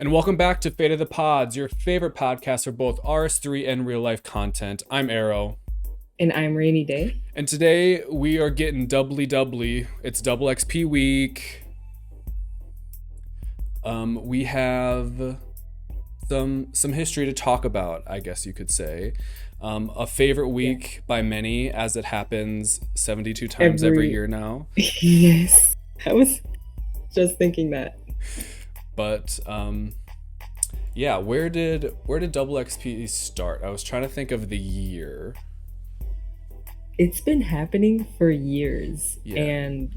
And welcome back to Fate of the Pods, your favorite podcast for both RS3 and real life content. I'm Aerro. And I'm Rainy Day. And today we are getting doubly. It's double XP week. We have some history to talk about, I guess you could say. A favorite week by many, as it happens 72 times every year now. Yes, I was just thinking that. But yeah, where did double XP start? I was trying to think of the year. It's been happening for years, and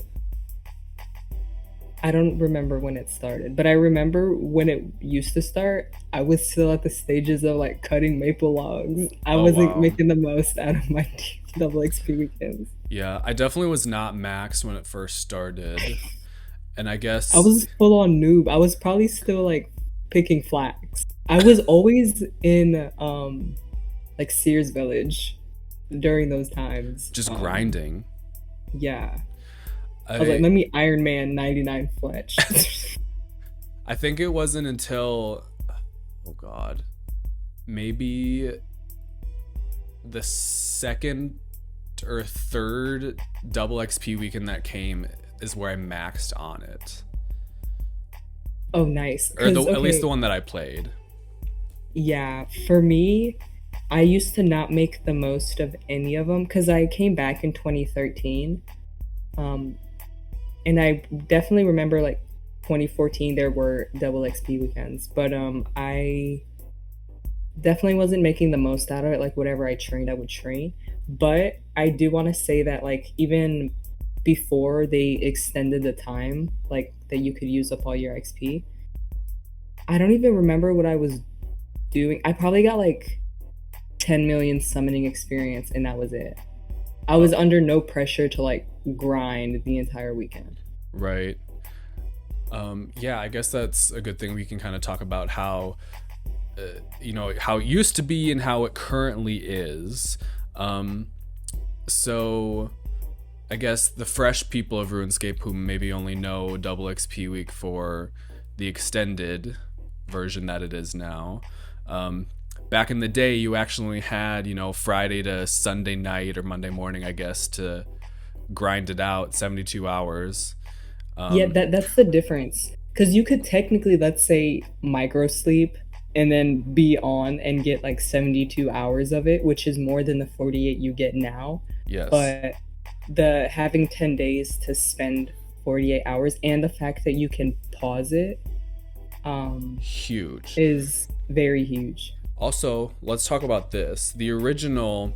I don't remember when it started, but I remember when it used to start. I was still at the stages of like cutting maple logs. I wasn't making the most out of my double XP weekends. Yeah, I definitely was not maxed when it first started. And I guess I was full on noob. I was probably still like picking flax. I was always in like Sears Village during those times. Just grinding. Yeah. I was like, let me Iron Man 99 Fletch. I think it wasn't until, oh God, maybe the second or third double XP weekend that came is where I maxed on it. Oh, nice. Or at least the one that I played. Yeah, for me, I used to not make the most of any of them because I came back in 2013. And I definitely remember like 2014 there were double XP weekends, but I definitely wasn't making the most out of it. Like whatever I trained, I would train. But I do want to say that like even before they extended the time like that you could use up all your XP, I don't even remember what I was doing. I probably got like 10 million summoning experience and that was it. I was under no pressure to like grind the entire weekend. Right. Yeah, I guess that's a good thing. We can kind of talk about how how it used to be and how it currently is. So I guess the fresh people of RuneScape who maybe only know double XP week for the extended version that it is now. Back in the day, you actually had, Friday to Sunday night or Monday morning, I guess, to grind it out 72 hours. Yeah, that's the difference. Because you could technically, let's say, micro sleep and then be on and get like 72 hours of it, which is more than the 48 you get now. Yes. But the having 10 days to spend 48 hours and the fact that you can pause it huge is very huge. Also, let's talk about this. The original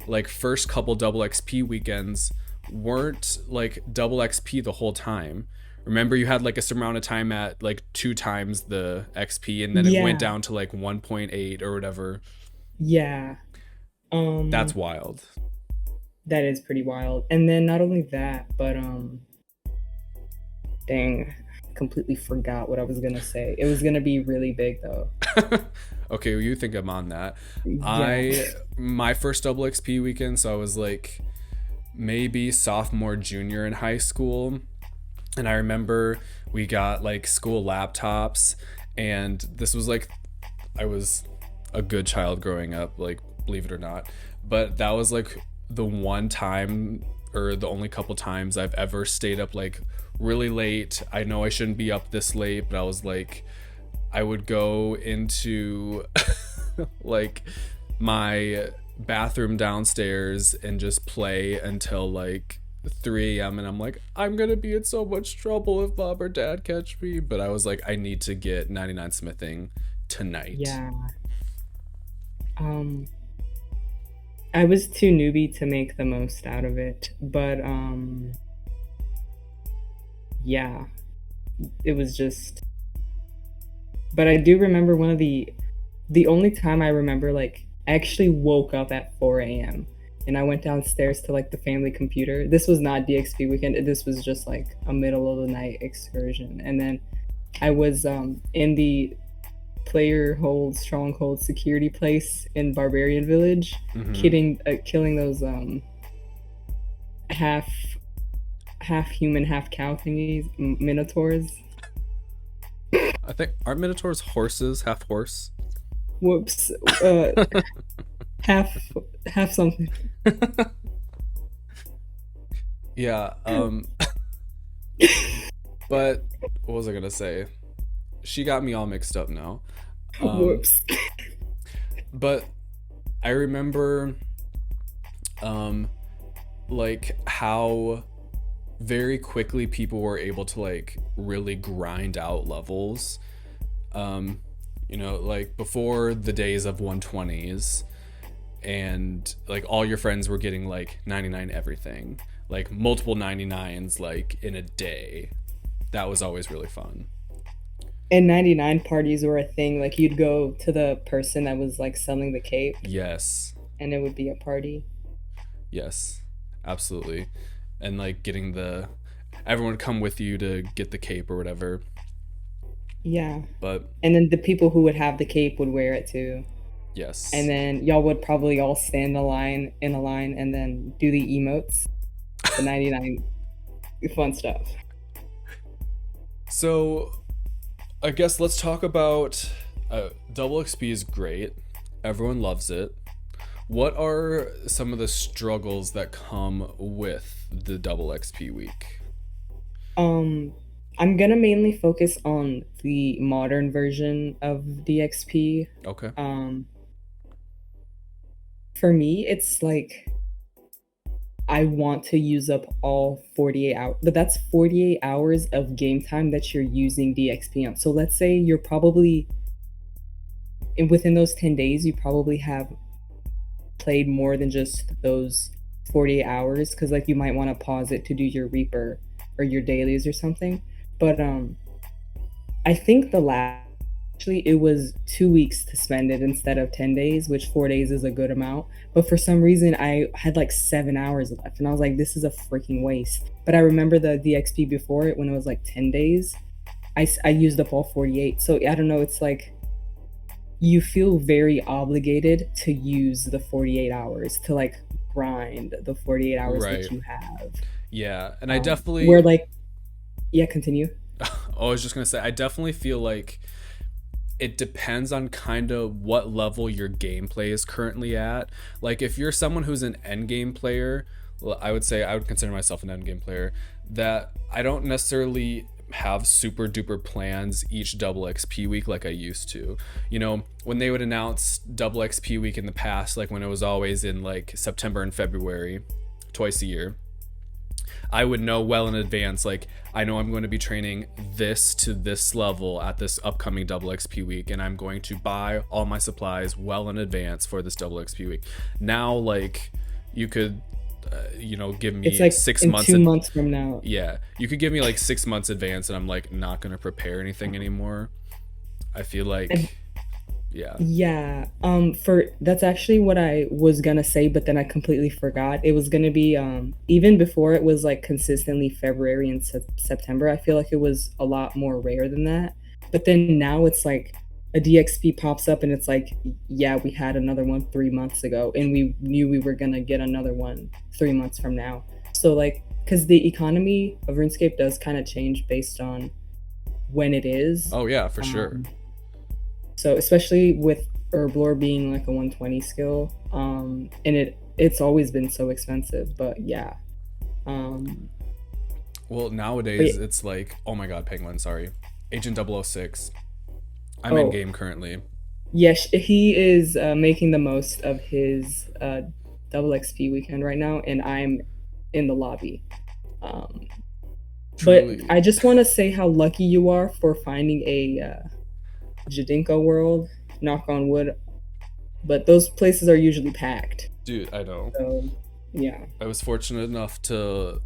like first couple double XP weekends weren't like double XP the whole time. Remember, you had like a certain amount of time at like 2 times the XP, and then it went down to like 1.8 or whatever. Yeah. That's wild. That is pretty wild. And then not only that, but dang, completely forgot what I was gonna say. It was gonna be really big though. Okay, well, you think I'm on that. Yeah. My first double XP weekend, so I was like maybe sophomore, junior in high school. And I remember we got like school laptops, and this was like, I was a good child growing up, like, believe it or not. But that was like the one time or the only couple times I've ever stayed up like really late. I know I shouldn't be up this late, but I was like, I would go into like my bathroom downstairs and just play until like 3 a.m. and I'm like, I'm gonna be in so much trouble if mom or dad catch me. But I was like, I need to get 99 smithing tonight. Yeah. I was too newbie to make the most out of it, but yeah, it was just. But I do remember one of the only time I remember like I actually woke up at 4 a.m. and I went downstairs to like the family computer. This was not DXP weekend. This was just like a middle of the night excursion. And then I was in the player hold stronghold security place in Barbarian Village, killing those half human half cow thingies, minotaurs. I think aren't minotaurs horses, half horse? Whoops. Uh, half half something. Yeah. But what was I gonna say? She got me all mixed up now. Um, Whoops. but I remember, um, like how very quickly people were able to like really grind out levels. Um, like before the days of 120s, and like all your friends were getting like 99 everything, like multiple 99s like in a day. That was always really fun. And 99 parties were a thing. Like you'd go to the person that was like selling the cape Yes. and it would be a party. Yes. Absolutely. And like getting the everyone would come with you to get the cape or whatever. Yeah. But And then the people who would have the cape would wear it too. And yes. then y'all would probably all stand in a line and then do the emotes, the 99 fun stuff. So I guess let's talk about double XP is great. Everyone loves it. What are some of the struggles that come with the double XP week? Um, I'm gonna mainly focus on the modern version of DXP. Okay. Um, for me, it's like I want to use up all 48 hours, but that's 48 hours of game time that you're using DXP on. So let's say you're probably within those 10 days, you probably have played more than just those 48 hours because like you might want to pause it to do your Reaper or your dailies or something. But I think the last actually it was 2 weeks to spend it instead of 10 days, which 4 days is a good amount. But for some reason I had like 7 hours left and I was like, this is a freaking waste. But I remember the DXP before it when it was like 10 days. I used up all 48. So I don't know, it's like you feel very obligated to use the 48 hours to like grind the 48 hours Right. that you have. Yeah. And I definitely Where like, yeah, continue. I was just gonna say I definitely feel like it depends on kind of what level your gameplay is currently at. Like if you're someone who's an end game player, well, I would say I would consider myself an end game player, that I don't necessarily have super duper plans each double XP week like I used to. When they would announce double XP week in the past, like when it was always in like September and February, twice a year, I would know well in advance, like, I know I'm going to be training this to this level at this upcoming double XP week, and I'm going to buy all my supplies well in advance for this double XP week. Now, like, you could, give It's me like 6 in months. 2 months from now. Yeah, you could give me like 6 months advance, and I'm like not going to prepare anything anymore. I feel like, yeah. Yeah, for that's actually what I was gonna say, but then I completely forgot. It was gonna be even before it was like consistently February and September. I feel like it was a lot more rare than that. But then now it's like a DXP pops up and it's like, yeah, we had another one 3 months ago, and we knew we were gonna get another one 3 months from now. So like, because the economy of RuneScape does kind of change based on when it is. Oh yeah, for sure. So especially with Herblore being like a 120 skill, and it's always been so expensive. But yeah, um, Well, nowadays it's like, oh my god, Penguin, sorry. Agent 006. I'm in oh game currently. yes, he is making the most of his double XP weekend right now, and I'm in the lobby. Um, but Truly. I just want to say how lucky you are for finding a Jadinko world. Knock on wood, but those places are usually packed. Dude, I know. So yeah. I was fortunate enough to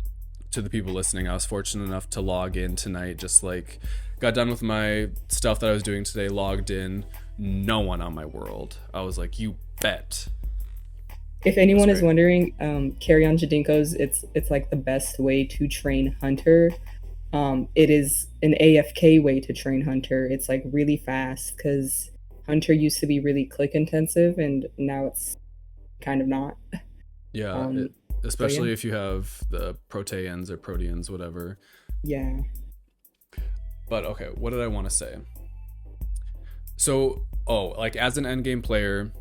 the people listening, I was fortunate enough to log in tonight, just like got done with my stuff that I was doing today, logged in, no one on my world. I was like, you bet. If anyone is wondering, carry on Jadinkos. It's like the best way to train Hunter. It is an AFK way to train Hunter. It's like really fast because Hunter used to be really click intensive, and now it's kind of not. Yeah, especially so yeah. If you have the Proteans or Proteans, whatever. Yeah. But okay, what did I want to say? So, oh, like as an endgame player,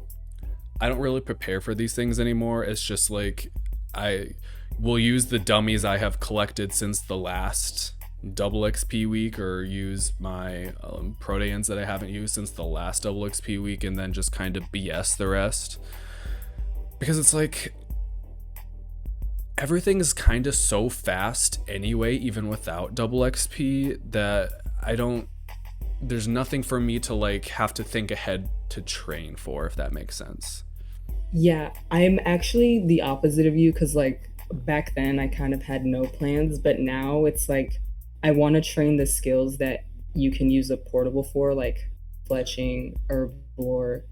I don't really prepare for these things anymore. It's just like I will use the dummies I have collected since the last double XP week, or use my proteans that I haven't used since the last double XP week, and then just kind of BS the rest. Because it's like everything is kind of so fast anyway, even without double XP, that I don't, there's nothing for me to like have to think ahead to train for, if that makes sense. Yeah, I'm actually the opposite of you because, like, back then I kind of had no plans, but now it's like I want to train the skills that you can use a portable for, like fletching, herbivore,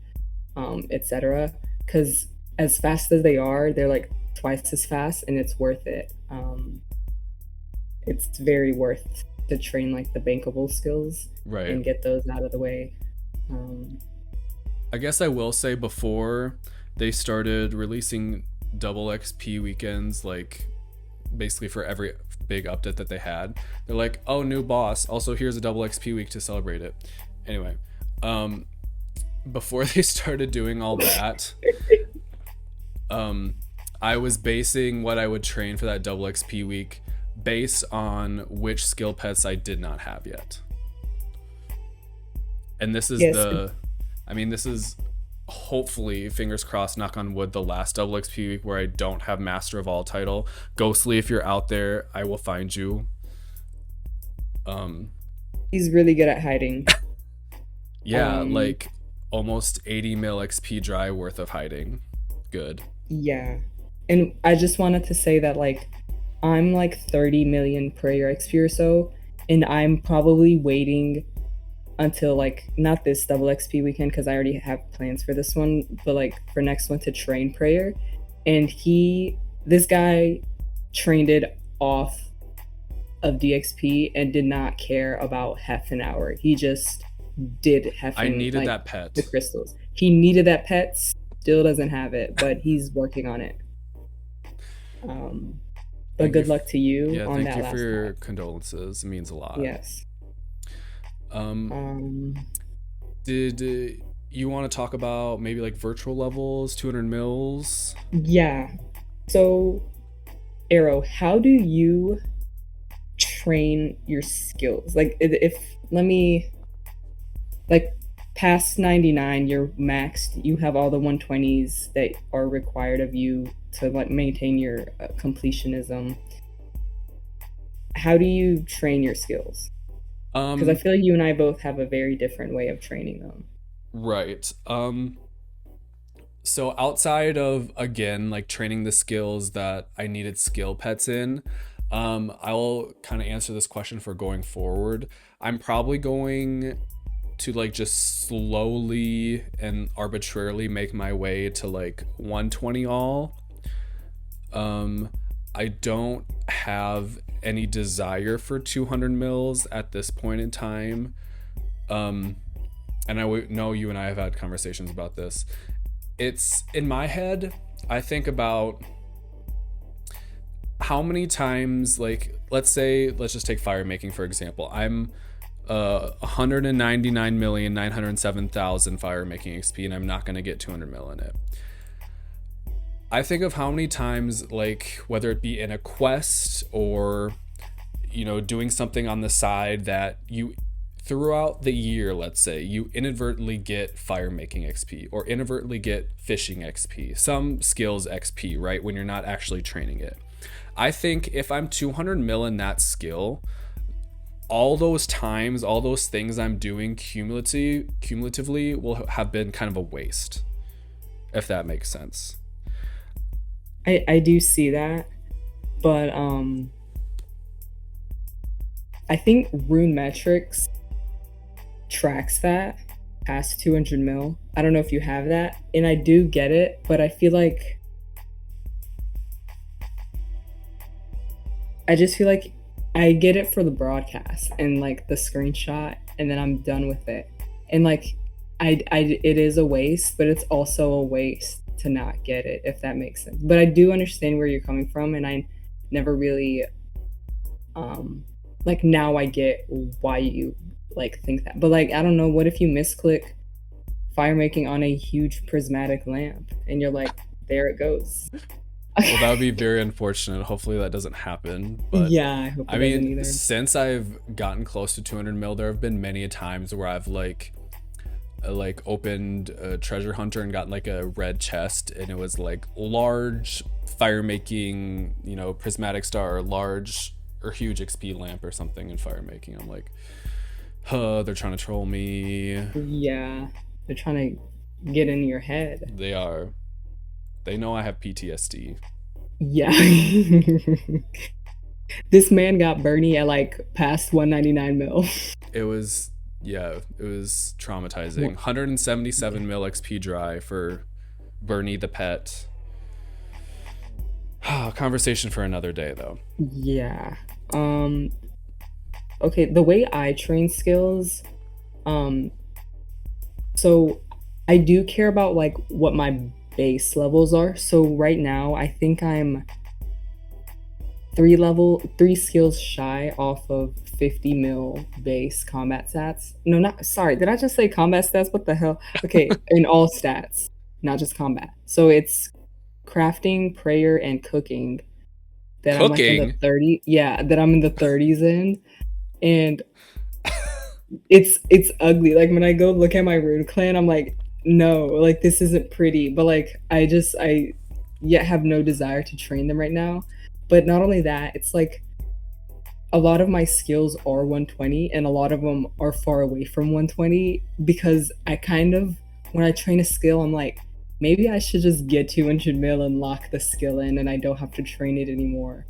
etc. Because as fast as they are, they're like twice as fast, and it's worth it. It's very worth to train like the bankable skills Right. and get those out of the way. Um, I guess I will say, before they started releasing double XP weekends, like basically for every big update that they had, they're like, oh, new boss. Also, here's a double XP week to celebrate it. Anyway, um, before they started doing all that, um, I was basing what I would train for that double XP week based on which skill pets I did not have yet. And this is yes, this is hopefully, fingers crossed, knock on wood, the last double XP week where I don't have Master of All title. Ghostly, if you're out there, I will find you. he's really good at hiding. Yeah, Um, like almost 80 mil XP dry worth of hiding. Good. yeah. And I just wanted to say that like I'm like 30 million prayer XP or so, and I'm probably waiting until like not this double XP weekend because I already have plans for this one, but like for next one to train prayer. And this guy trained it off of DXP and did not care about half an hour. He just did half I an needed like that the pet. crystals. He needed that pet, still doesn't have it, but he's working on it. Um, but Thank you. good luck to you Yeah, on thank that you for last your pack. condolences. It means a lot. Yes. Um, Um, did you want to talk about maybe like virtual levels, 200 mils? yeah. So, Arrow, how do you train your skills? Like, if let me like past 99, you're maxed. You have all the 120s that are required of you to like maintain your completionism. How do you train your skills? Because I Um, feel like you and I both have a very different way of training them. right. So outside of, again, like training the skills that I needed skill pets in, I'll kind of answer this question for going forward. I'm probably going to like just slowly and arbitrarily make my way to like 120 all. Um, I don't have any desire for 200 mils at this point in time. Um, and know you and I have had conversations about this. It's in my head, I think about how many times, like, let's just take fire making for example. I'm 199,907,000 fire making XP, and I'm not going to get 200 mil in it. I think of how many times, like, whether it be in a quest or, doing something on the side, that you, throughout the year, let's say, you inadvertently get fire making XP or inadvertently get fishing XP, some skills XP, right? When you're not actually training it. I think if I'm 200 mil in that skill, all those times, all those things I'm doing cumulatively will have been kind of a waste, if that makes sense. I do see that, but I think Rune Metrics tracks that past 200 mil. I don't know if you have that, and I do get it, but I feel like I just feel like I get it for the broadcast and like the screenshot, and then I'm done with it. And like, it is a waste, but it's also a waste to not get it, if that makes sense. But I do understand where you're coming from, and I never really, like now I get why you like think that. But like I don't know, what if you misclick fire making on a huge prismatic lamp and you're like, there it goes. Well, that would be very unfortunate. Hopefully that doesn't happen. But Yeah, I hope I it doesn't mean, either. since I've gotten close to 200 mil, there have been many times where I've like opened a treasure hunter and gotten like a red chest, and it was like large fire making, you know, prismatic star, or large or huge XP lamp or something in fire making. I'm like, huh, they're trying to troll me. Yeah, they're trying to get in your head. They are. They know I have PTSD. Yeah. This man got Bernie at like past 199 mil. It was, yeah, it was traumatizing. What- 177 mil XP dry for Bernie the pet. Conversation for another day though. Yeah. Um okay, the way I train skills, um so I do care about like what my base levels are. So right now I think I'm three skills shy off of 50 mil base combat stats. No, not sorry. Did I just say combat stats? What the hell? Okay, in all stats, not just combat. So it's crafting, prayer, and cooking that I'm like in the Cooking. 30. Yeah, that I'm in the 30s in, and it's ugly. Like when I go look at my rune clan, I'm like, no, like this isn't pretty. But like I yet have no desire to train them right now. But not only that, it's like a lot of my skills are 120 and a lot of them are far away from 120 because I kind of when I train a skill, I'm like, maybe I should just get 200 mil and lock the skill in and I don't have to train it anymore.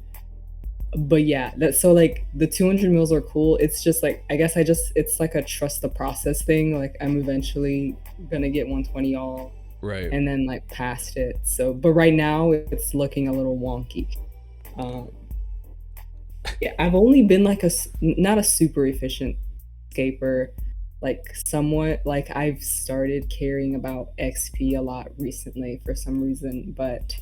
But yeah, that so like the 200 mils are cool. It's just like I guess I just it's like a trust the process thing. Like I'm eventually gonna get 120 all Right. and then like past it. So but right now it's looking a little wonky. Um, yeah, I've only been like not a super efficient scaper, like somewhat like I've started caring about XP a lot recently for some reason. But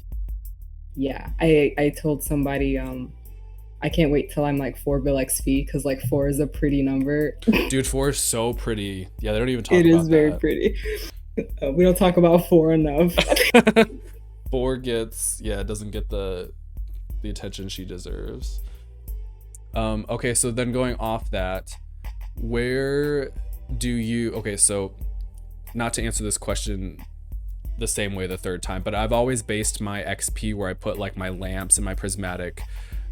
yeah, I told somebody I can't wait till I'm like 4 bill XP because like 4 is a pretty number. Dude, 4 is so pretty. Yeah, they don't even talk It is about very that. pretty. We don't talk about 4 enough. 4 gets, yeah, it doesn't get the attention she deserves. Okay, so then going off that, where do you, okay, so not to answer this question the same way the third time, but I've always based my XP where I put like my lamps and my prismatic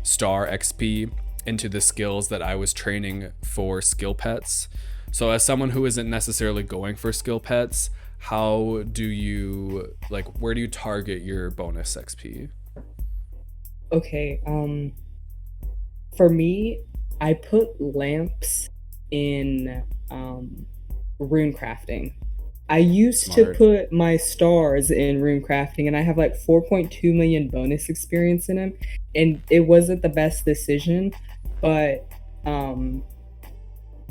star XP into the skills that I was training for skill pets. So as someone who isn't necessarily going for skill pets, how do you like, where do you target your bonus XP? Okay, for me, I put lamps in rune crafting. I used to Smart. put my stars in rune crafting, and I have like 4.2 million bonus experience in them, and it wasn't the best decision, but um,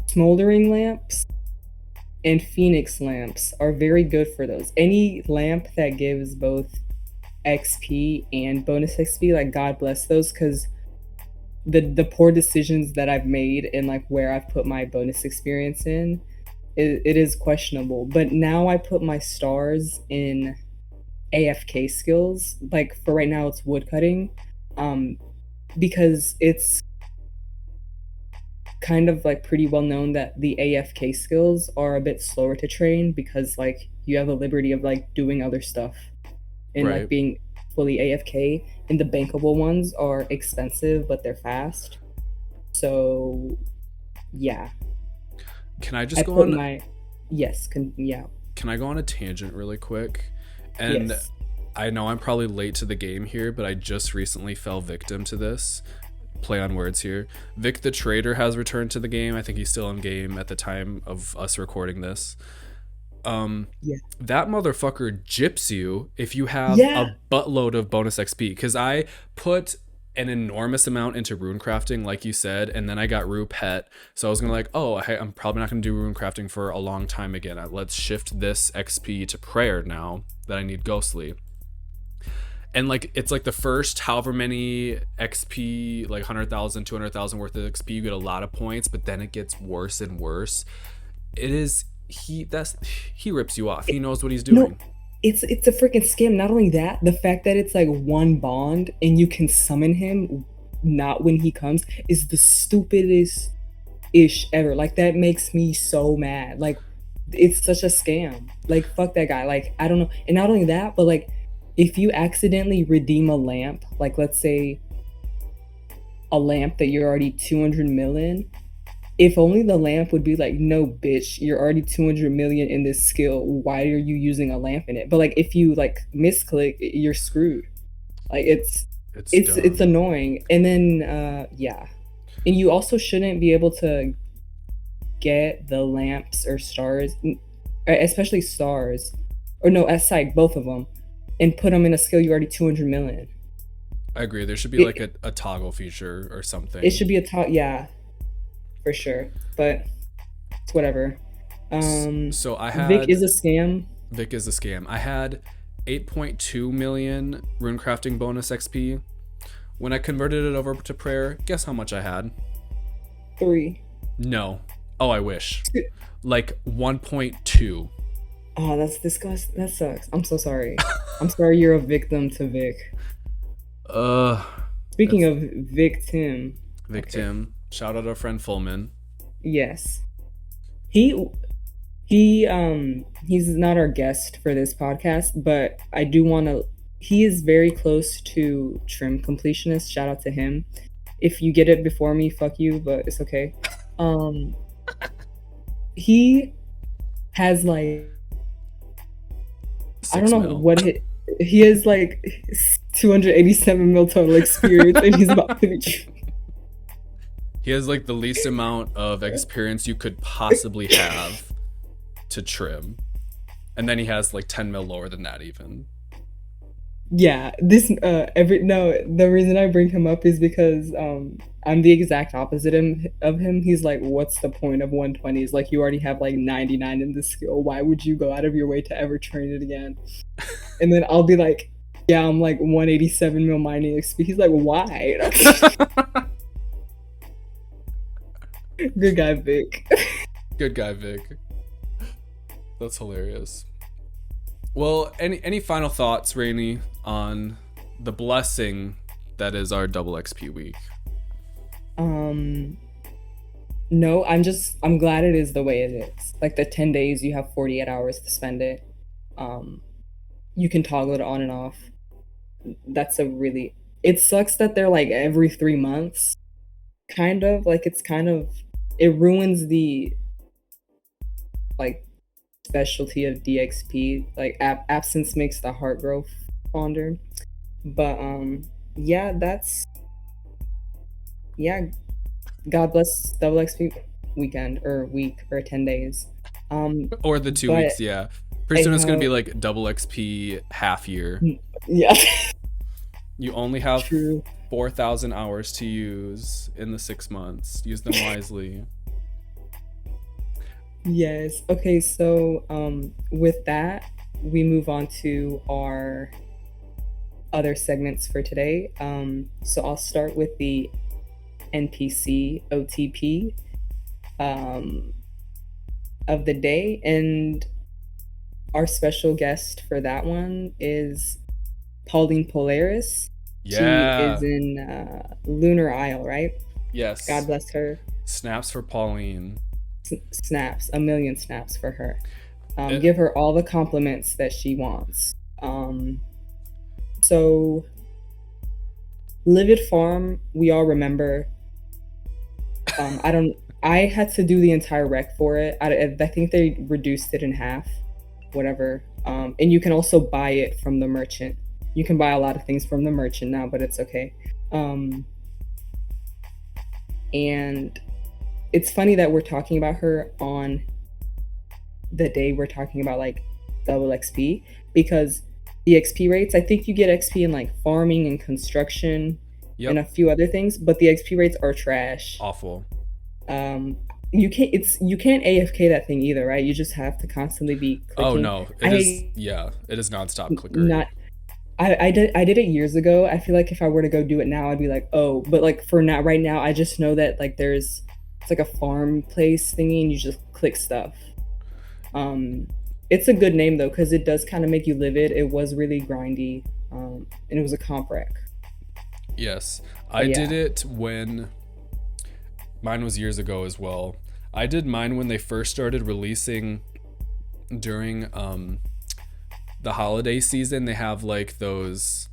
smoldering lamps and phoenix lamps are very good for those. Any lamp that gives both XP and bonus XP, like God bless those, because the poor decisions that I've made and like where I've put my bonus experience in, it is questionable. But now I put my stars in AFK skills. Like for right now, it's woodcutting, because it's kind of like pretty well known that the AFK skills are a bit slower to train because like you have the liberty of like doing other stuff and like Right. being fully AFK, and the bankable ones are expensive but they're fast. So yeah, Can I I just go put on, my yeah, can I go on a tangent really quick? And yes, I know I'm probably late to the game here, but I just recently fell victim to this. Play on words here. Vic the Trader has returned to the game. I think he's still in game at the time of us recording this. yeah, That motherfucker gyps you if you have yeah. a buttload of bonus XP. Because I put an enormous amount into rune crafting, like you said, and then I got Rue Pet. So I was gonna like, oh, I'm probably not gonna do rune crafting for a long time again. Let's shift this XP to prayer now that I need Ghostly. And like it's like the first however many XP, like 100,000, 200,000 worth of XP, you get a lot of points, but then it gets worse and worse. It is he rips you off. He knows what he's No, doing. it's a freaking scam. Not only that, the fact that it's like one bond and you can summon him not when he comes is the stupidest ish ever. Like that makes me so mad. Like it's such a scam. Like fuck that guy. Like I don't know. And not only that, but like if you accidentally redeem a lamp, like let's say a lamp that you're already 200 million, if only the lamp would be like, no, bitch, you're already 200 million in this skill. Why are you using a lamp in it? But like, if you like misclick, you're screwed. Like It's it's dumb. annoying. And then yeah, and you also shouldn't be able to get the lamps or stars, especially stars, or no, S both of them, and put them in a skill you already 200 million. I agree. There should be like It a toggle feature or it something. should be a top, yeah, for sure. But it's whatever. So I Vic had is a scam. Vic is a scam. I had 8.2 million runecrafting bonus XP. When I converted it over to prayer, guess how much I had? 3. No. Oh, I wish. Like 1.2. Oh, that's disgusting. That sucks. I'm so sorry. I'm sorry you're a victim to Vic. Uh, Speaking that's of victim, okay. victim. Shout out our friend Fullman. Yes. He he's not our guest for this podcast, but I do want to, he is very close to trim completionist. Shout out to him. If you get it before me, fuck you, but it's okay. Um he has like, I don't 6 know mil. what he has like 287 mil total experience and he's about to be He has like the least amount of experience you could possibly have to trim. And then he has like 10 mil lower than that even. yeah, this every no, the reason I bring him up is because I'm the exact opposite of him. He's like, what's the point of 120s? Like you already have like 99 in this skill. Why would you go out of your way to ever train it again? And then I'll be like, yeah, I'm like 187 mil mining XP. He's like, why? Good guy, Vic. Good guy, Vic. That's hilarious. Well, any final thoughts, Rainy, on the blessing that is our double XP week? um no, I'm glad it is the way it is. Like the 10 days you have 48 hours to spend it. Um you can toggle it on and off. That's a really, it sucks that they're like every 3 months, kind of like it's kind of, it ruins the like specialty of DXP. Like absence makes the heart grow fonder. But yeah, that's, yeah, God bless double XP weekend or week or 10 days. Or the 2 But weeks, yeah. Pretty I soon it's gonna have, be like double XP half year. yeah. You only have True. 4,000 hours to use in the 6 months. Use them wisely. Yes. Okay, so with that, we move on to our other segments for today. So I'll start with the NPC OTP um, of the day, and our special guest for that one is Pauline Polaris. She is Yeah. in Lunar Isle, right? God Yes. bless her. Snaps for Pauline. Snaps, a million snaps for her. It, Give her all the compliments that she wants. So, Livid Farm, we all remember. I don't. I had to do the entire rec for it. I think they reduced it in half, whatever. And you can also buy it from the merchant. You can buy a lot of things from the merchant now, but it's okay. And it's funny that we're talking about her on the day we're talking about like double XP, because the XP rates, I think you get XP in like farming and construction and yep. a few other things, but the XP rates are trash. Awful. You can't AFK that thing either, right? You just have to constantly be Oh clicking. no. It is I yeah. It is nonstop not clickery. I did it years ago. I feel like if I were to go do it now, I'd be like, oh, but like for now, right now, I just know that like it's like a farm place thingy, and you just click stuff. Um, it's a good name though, because it does kind of make you live it. It was really grindy, and it was a comp rec. Yes, But I did yeah, it when mine was years ago as well. I did mine when they first started releasing during the holiday season. They have like those,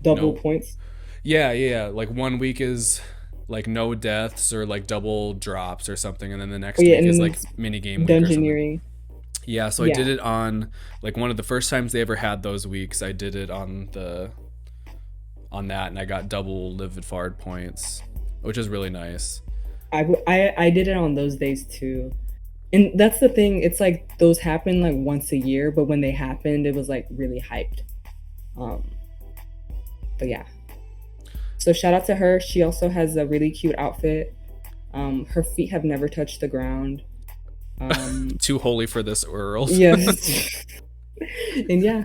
you double know, points. yeah. Like one week is like no deaths or like double drops or something, and then the Oh next yeah, week and is then like it's mini game week or something. dungeoneering. Yeah, so I did Yeah, it on like one of the first times they ever had those weeks. I did it on that, and I got double Livid Farm points, which is really nice. I did it on those days too. And that's the thing. It's like those happen like once a year, but when they happened, it was like really hyped. Um, but yeah. So shout out to her. She also has a really cute outfit. Her feet have never touched the ground. Um, Too holy for this world. yes. And yeah,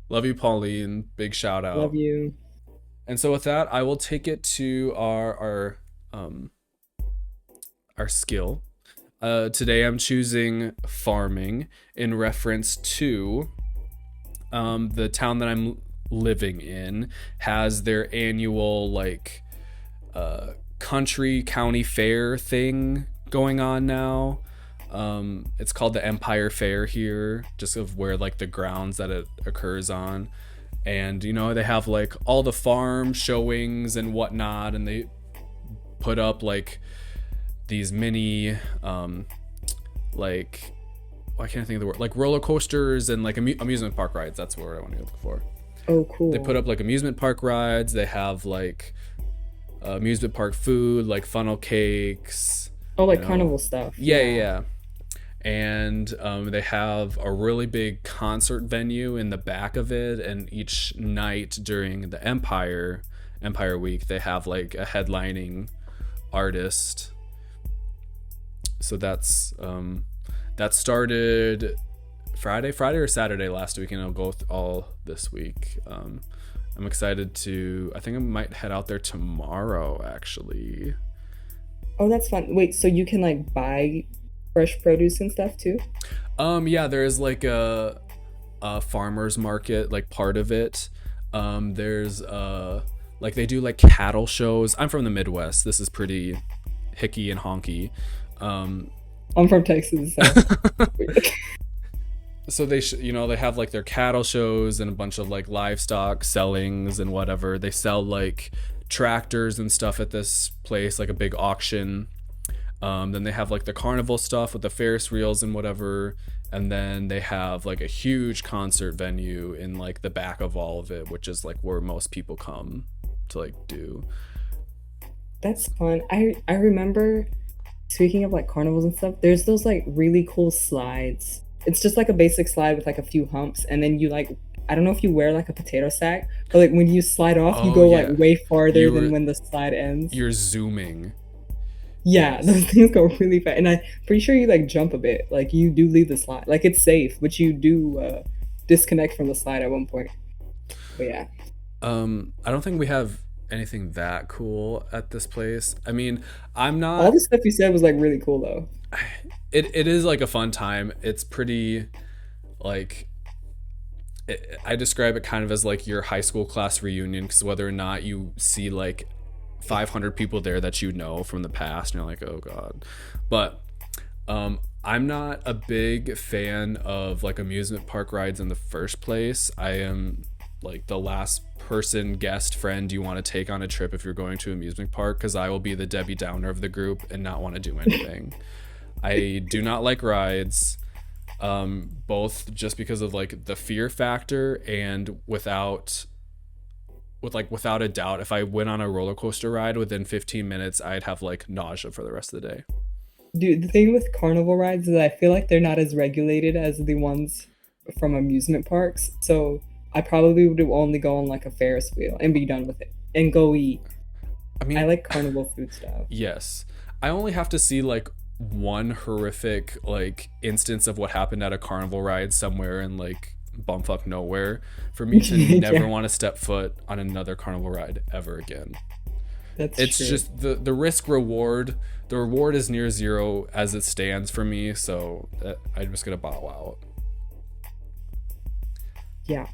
Love you, Pauline. Big shout love out. you. And so with that, I will take it to um our skill. Today I'm choosing farming in reference to the town that I'm living in has their annual like country county fair thing going on now. It's called the Empire Fair here, just of where like the grounds that it occurs on. And they have like all the farm showings and whatnot, and they put up like these mini like why can't I think of the word, like roller coasters and like amusement park rides. That's what I want to look for. Oh, They cool. put up like amusement park rides. They have like amusement park food, like funnel cakes. Oh, You like know, carnival stuff. yeah, yeah, Yeah. yeah. And they have a really big concert venue in the back of it. And each night during the Empire Week, they have like a headlining artist. So that started Friday or Saturday last week, and it'll go all this week. I'm excited to. I think I might head out there tomorrow, actually. Oh, that's fun. Wait, so you can like buy fresh produce and stuff too? Yeah, there is like a farmers market, like part of it. There's like they do like cattle shows. I'm from the Midwest. This is pretty hicky and honky. Um, I'm from Texas, so so they have like their cattle shows and a bunch of like livestock sellings and whatever. They sell like tractors and stuff at this place, like a big auction. Then they have like the carnival stuff with the Ferris wheels and whatever. And then they have like a huge concert venue in like the back of all of it, which is like where most people come to like do. that's fun. I remember, speaking of like carnivals and stuff, there's those like really cool slides. It's just like a basic slide with like a few humps, and then you like, I don't know if you wear like a potato sack, but like when you slide off, you Oh go like yeah, way farther than you're when the slide ends. you're zooming. Yeah, Yes. those things go really fast, and I'm pretty sure you like jump a bit. Like you do leave the slide, like it's safe, but you do disconnect from the slide at one point. But yeah, I don't think we have anything that cool at this place. I mean, I'm all not. the stuff you said was like really cool though. It is like a fun time. It's pretty like I describe it kind of as like your high school class reunion, because whether or not you see like 500 people there that you know from the past, and you're like, oh god. But I'm not a big fan of like amusement park rides in the first place. I am like the last person, guest, friend you want to take on a trip if you're going to an amusement park, because I will be the Debbie Downer of the group and not want to do anything. I do not like rides, both just because of like the fear factor, and without a doubt, if I went on a roller coaster ride within 15 minutes, I'd have like nausea for the rest of the day. Dude, the thing with carnival rides is I feel like they're not as regulated as the ones from amusement parks. So I probably would only go on like a Ferris wheel and be done with it and go eat. I I mean, like carnival food stuff. yes, I only have to see like one horrific like instance of what happened at a carnival ride somewhere in like bumfuck nowhere for me to never Yeah, want to step foot on another carnival ride ever again. that's It's true. just the risk reward. The reward is near zero as it stands for me, so I'm just gonna bow out. Yeah.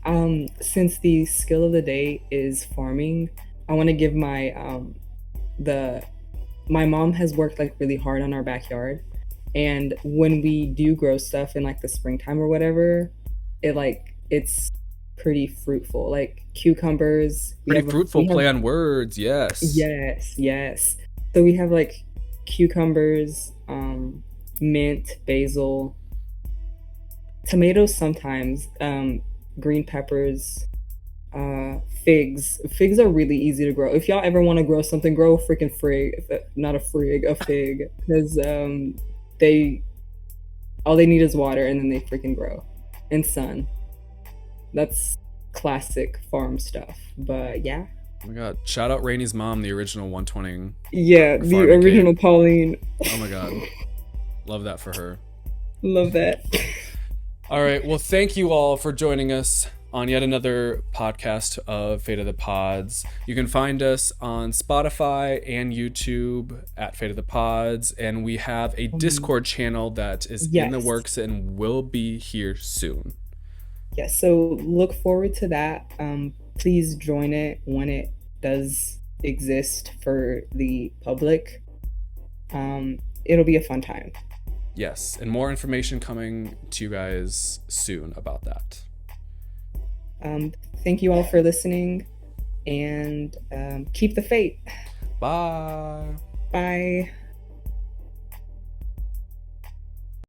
Since the skill of the day is farming, I want to give the my mom has worked like really hard on our backyard, and when we do grow stuff in like the springtime or whatever, it's pretty fruitful. Like cucumbers, Pretty fruitful we have play on words, yes. yes, yes. So we have like cucumbers, mint, basil, tomatoes sometimes, green peppers, figs. Figs are really easy to grow. If y'all ever want to grow something, grow a freaking frig, not a frig, a fig, because they all they need is water and then they freaking grow, and sun. That's classic farm stuff. But yeah, Oh my god! Shout out Rainy's mom, the original 120 yeah, the farming original kid. Pauline. Oh my god, love that for her. Love that. All right. Well, thank you all for joining us on yet another podcast of Fate of the Pods. You can find us on Spotify and YouTube at Fate of the Pods, and we have a Um, Discord channel that is in the yes. works and will be here soon. Yes, so look forward to that. Please join it when it does exist for the public. It'll be a fun time. Yes, and more information coming to you guys soon about that. Um, Thank you all for listening, and keep the faith. Bye. Bye.